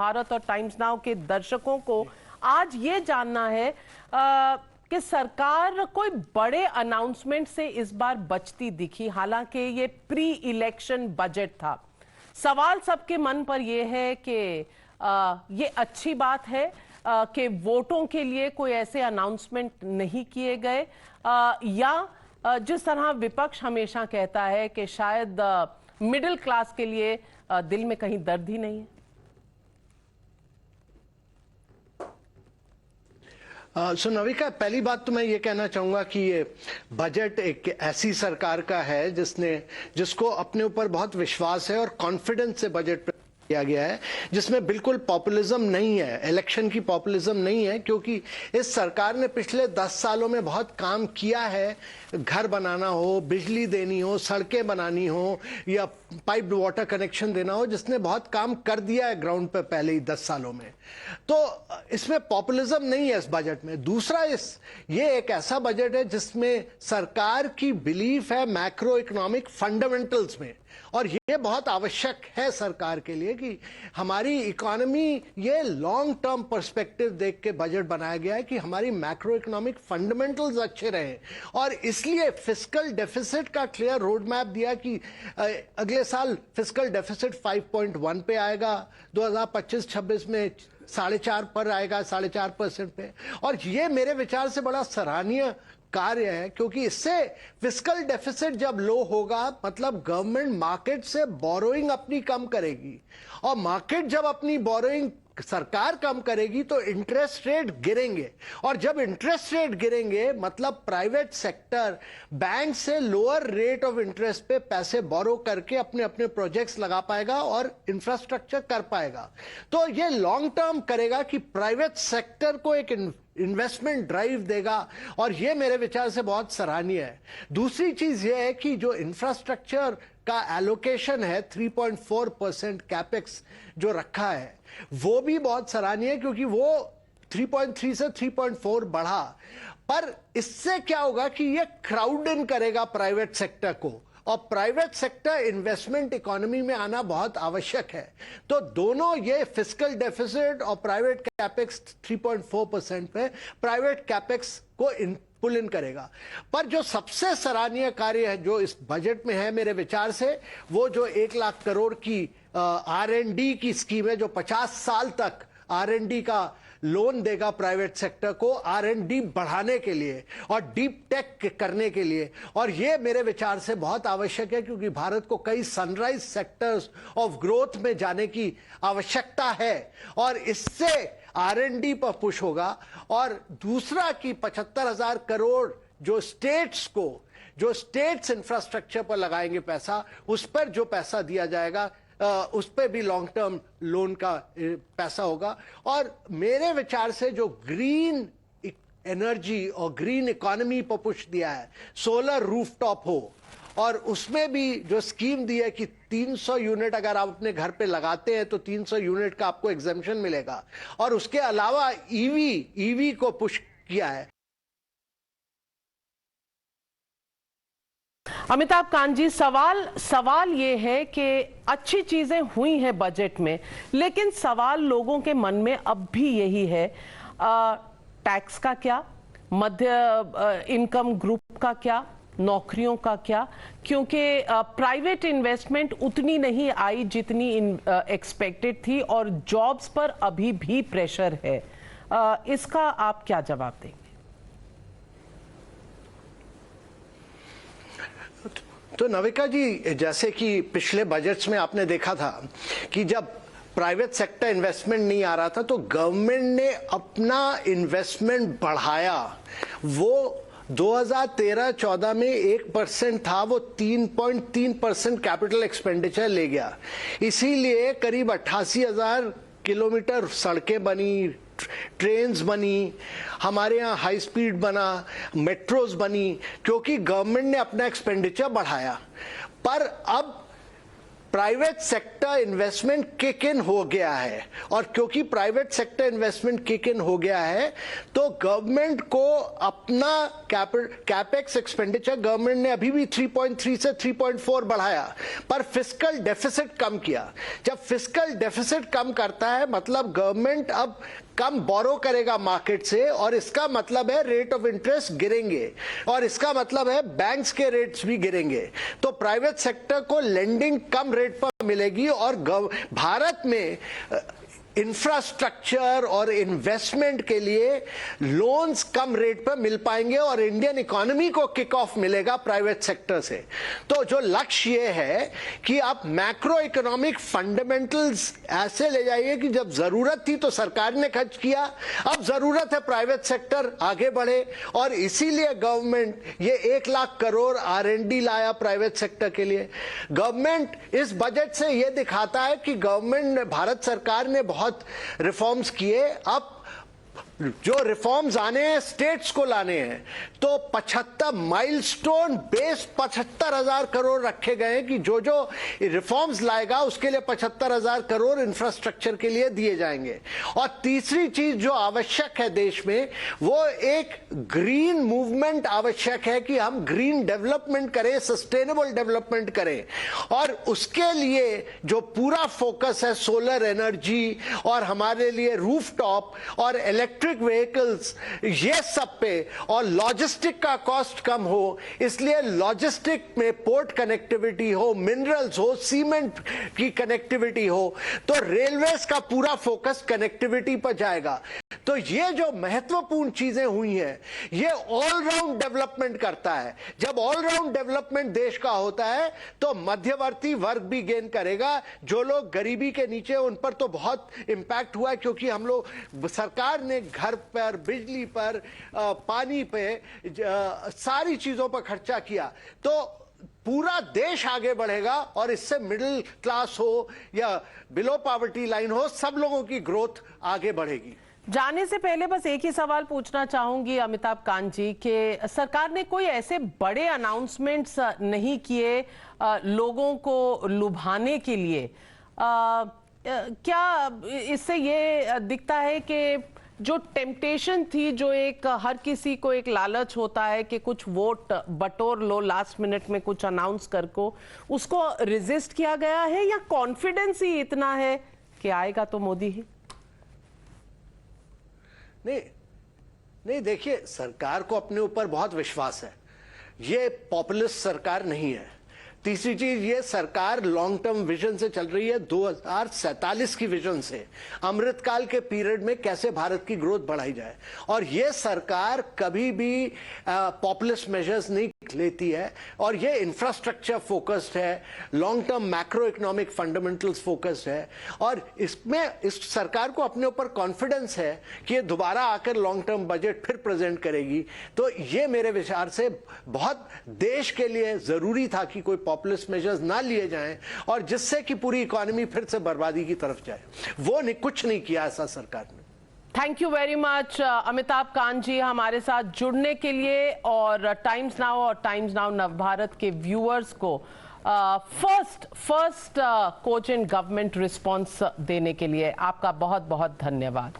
भारत और Times now के दर्शकों को आज ये जानना है कि सरकार कोई बड़े अनाउंसमेंट से इस बार बचती दिखी। हालांकि ये प्री इलेक्शन बजट था। सवाल सबके मन पर यह है कि ये अच्छी बात है कि वोटों के लिए कोई ऐसे अनाउंसमेंट नहीं किए गए, या जिस तरह विपक्ष हमेशा कहता है कि शायद मिडिल क्लास के लिए दिल में कहीं दर्द ही नहीं है। नविका, पहली बात तो मैं ये कहना चाहूंगा कि ये बजट एक ऐसी सरकार का है जिसको अपने ऊपर बहुत विश्वास है और कॉन्फिडेंस से बजट किया गया है, जिसमें बिल्कुल पॉपुलिज्म नहीं है, इलेक्शन की पॉपुलिज्म नहीं है, क्योंकि इस सरकार ने पिछले 10 सालों में बहुत काम किया है। घर बनाना हो, बिजली देनी हो, सड़कें बनानी हो या पाइप्ड वाटर कनेक्शन देना हो, जिसने बहुत काम कर दिया है ग्राउंड पे पहले ही 10 सालों में। तो इसमें पॉपुलिज्म नहीं है इस बजट में। दूसरा, ये एक ऐसा बजट है जिसमें सरकार की बिलीफ है मैक्रो इकोनॉमिक फंडामेंटल्स में, और ये बहुत आवश्यक है सरकार के लिए कि हमारी इकोनॉमी, ये लॉन्ग टर्म पर्सपेक्टिव देख के बजट बनाया गया है कि हमारी मैक्रो इकोनॉमिक फंडामेंटल्स अच्छे रहें। और इसलिए फिस्कल डेफिसिट का क्लियर रोड मैप दिया कि अगले साल फिस्कल डेफिसिट 5.1 पे आएगा, 2025-26 में 4.5 पर आएगा, 4.5% पे। और ये मेरे विचार से बड़ा सराहनीय कार्य है, क्योंकि इससे फिस्कल डेफिसिट जब लो होगा मतलब गवर्नमेंट मार्केट से बोरोइंग अपनी कम करेगी, और मार्केट जब अपनी बोरोइंग सरकार कम करेगी तो इंटरेस्ट रेट गिरेंगे, और जब इंटरेस्ट रेट गिरेंगे मतलब प्राइवेट सेक्टर बैंक से लोअर रेट ऑफ इंटरेस्ट पे पैसे बोरो करके अपने अपने प्रोजेक्ट्स लगा पाएगा और इंफ्रास्ट्रक्चर कर पाएगा। तो ये लॉन्ग टर्म करेगा कि प्राइवेट सेक्टर को एक इन्वेस्टमेंट ड्राइव देगा, और ये मेरे विचार से बहुत सराहनीय है। दूसरी चीज ये है कि जो इंफ्रास्ट्रक्चर का एलोकेशन है 3.4% कैपेक्स जो रखा है, वो भी बहुत सराहनीय है, क्योंकि वो 3.3 से 3.4 बढ़ा। पर इससे क्या होगा कि ये क्राउड इन करेगा प्राइवेट सेक्टर को, और प्राइवेट सेक्टर इन्वेस्टमेंट इकोनॉमी में आना बहुत आवश्यक है। तो दोनों, ये फिस्कल डेफिसिट और प्राइवेट कैपेक्स 3.4% पे प्राइवेट कैपेक्स को पुल इन करेगा। पर जो सबसे सराहनीय कार्य है जो इस बजट में है मेरे विचार से, वो जो 1 लाख करोड़ की R&D की स्कीम है, जो 50 साल तक R&D का लोन देगा प्राइवेट सेक्टर को R&D बढ़ाने के लिए और डीप टेक करने के लिए। और ये मेरे विचार से बहुत आवश्यक है, क्योंकि भारत को कई सनराइज सेक्टर्स ऑफ ग्रोथ में जाने की आवश्यकता है, और इससे R&D पर पुश होगा। और दूसरा कि 75,000 करोड़ जो स्टेट्स इंफ्रास्ट्रक्चर पर लगाएंगे पैसा, उस पर जो पैसा दिया जाएगा उस पर भी लॉन्ग टर्म लोन का पैसा होगा। और मेरे विचार से जो ग्रीन एनर्जी और ग्रीन इकोनॉमी पर पुश दिया है, सोलर रूफटॉप हो, और उसमें भी जो स्कीम दी है कि 300 यूनिट अगर आप अपने घर पे लगाते हैं तो 300 यूनिट का आपको एग्जेम्पशन मिलेगा, और उसके अलावा ईवी को पुश किया है। अमिताभ कांत जी, सवाल ये है कि अच्छी चीजें हुई हैं बजट में, लेकिन सवाल लोगों के मन में अब भी यही है, टैक्स का क्या, मध्य इनकम ग्रुप का क्या, नौकरियों का क्या, क्योंकि प्राइवेट इन्वेस्टमेंट उतनी नहीं आई जितनी एक्सपेक्टेड थी, और जॉब्स पर अभी भी प्रेशर है। इसका आप क्या जवाब देंगे? तो नविका जी, जैसे कि पिछले बजट्स में आपने देखा था कि जब प्राइवेट सेक्टर इन्वेस्टमेंट नहीं आ रहा था तो गवर्नमेंट ने अपना इन्वेस्टमेंट बढ़ाया। वो 2013-14 में 1% था, वो 3.3% कैपिटल एक्सपेंडिचर ले गया। इसीलिए करीब 88,000 किलोमीटर सड़कें बनी, ट्रेन्स बनी, हमारे यहाँ हाई स्पीड बना, मेट्रोज बनी, क्योंकि गवर्नमेंट ने अपना एक्सपेंडिचर बढ़ाया। पर अब private sector investment kick in हो गया है, और क्योंकि private sector investment kick in हो गया है तो गवर्नमेंट को अपना कैपेक्स एक्सपेंडिचर, गवर्नमेंट ने अभी भी 3.3 से 3.4 बढ़ाया, पर फिस्कल डेफिसिट कम किया। जब फिस्कल डेफिसिट कम करता है मतलब गवर्नमेंट अब कम बोरो करेगा मार्केट से, और इसका मतलब है रेट ऑफ इंटरेस्ट गिरेंगे, और इसका मतलब है बैंक्स के रेट्स भी गिरेंगे। तो प्राइवेट सेक्टर को लेंडिंग कम रेट पर मिलेगी, और भारत में इंफ्रास्ट्रक्चर और इन्वेस्टमेंट के लिए लोन्स कम रेट पर मिल पाएंगे, और इंडियन इकोनॉमी को किक ऑफ मिलेगा प्राइवेट सेक्टर से। तो जो लक्ष्य ये है कि आप मैक्रो इकोनॉमिक फंडामेंटल्स ऐसे ले जाइए कि जब जरूरत थी तो सरकार ने खर्च किया, अब जरूरत है प्राइवेट सेक्टर आगे बढ़े, और इसीलिए गवर्नमेंट ये 1 लाख करोड़ R&D लाया प्राइवेट सेक्टर के लिए। गवर्नमेंट इस बजट से ये दिखाता है कि गवर्नमेंट ने, भारत सरकार ने बहुत रिफॉर्म्स किए। अब जो रिफॉर्म्स आने हैं स्टेट्स को लाने हैं, तो 75 माइलस्टोन बेस्ड 75,000 करोड़ रखे गए हैं कि जो जो रिफॉर्म्स लाएगा उसके लिए 75,000 करोड़ इंफ्रास्ट्रक्चर के लिए दिए जाएंगे। और तीसरी चीज जो आवश्यक है देश में, वो एक ग्रीन मूवमेंट आवश्यक है कि हम ग्रीन डेवलपमेंट करें, सस्टेनेबल डेवलपमेंट करें, और उसके लिए जो पूरा फोकस है सोलर एनर्जी और हमारे लिए रूफटॉप और इलेक्ट्रिक व्हीकल्स, ये सब पे, और लॉजिस्टिक का कॉस्ट कम हो, इसलिए लॉजिस्टिक में पोर्ट कनेक्टिविटी हो, मिनरल्स हो, सीमेंट की कनेक्टिविटी हो, तो रेलवेज का पूरा फोकस कनेक्टिविटी पर जाएगा। तो ये जो महत्वपूर्ण चीजें हुई हैं, ये ऑलराउंड डेवलपमेंट करता है। जब ऑलराउंड डेवलपमेंट देश का होता है तो मध्यवर्ती वर्ग भी गेन करेगा। जो लोग गरीबी के नीचे, उन पर तो बहुत इंपैक्ट हुआ है, क्योंकि हम लोग, सरकार ने घर पर, बिजली पर, पानी पे, सारी चीजों पर खर्चा किया, तो पूरा देश आगे बढ़ेगा, और इससे मिडिल क्लास हो या बिलो पॉवर्टी लाइन हो, सब लोगों की ग्रोथ आगे बढ़ेगी। जाने से पहले बस एक ही सवाल पूछना चाहूंगी अमिताभ कांत जी कि सरकार ने कोई ऐसे बड़े अनाउंसमेंट्स नहीं किए लोगों को लुभाने के लिए। क्या इससे ये दिखता है कि जो टेम्पटेशन थी, जो एक हर किसी को एक लालच होता है कि कुछ वोट बटोर लो लास्ट मिनट में कुछ अनाउंस कर को, उसको रेजिस्ट किया गया है, या कॉन्फिडेंस ही इतना है कि आएगा तो मोदी ही? नहीं, देखिए, सरकार को अपने ऊपर बहुत विश्वास है। ये पॉपुलिस्ट सरकार नहीं है। तीसरी चीज, ये सरकार लॉन्ग टर्म विजन से चल रही है, 2047 की विजन से, अमृतकाल के पीरियड में कैसे भारत की ग्रोथ बढ़ाई जाए। और ये सरकार कभी भी पॉपुलिस्ट मेजर्स नहीं लेती है, और ये इंफ्रास्ट्रक्चर फोकस्ड है, long term macro economic fundamentals focused है, और इसमें इस सरकार को अपने ऊपर कॉन्फिडेंस है कि ये दोबारा आकर लॉन्ग टर्म बजट फिर प्रेजेंट करेगी। तो ये मेरे विचार से बहुत देश के लिए जरूरी था कि कोई पॉपुलिस्ट मेजर्स ना लिए जाएं, और जिससे कि पूरी इकोनॉमी फिर से बर्बादी की तरफ जाए। वो कुछ नहीं किया ऐसा सरकार ने। Thank you very much Amitabh Kant ji हमारे साथ जुड़ने के लिए, और टाइम्स नाउ और टाइम्स नाउ नवभारत के व्यूअर्स को first coach in government response देने के लिए आपका बहुत बहुत धन्यवाद।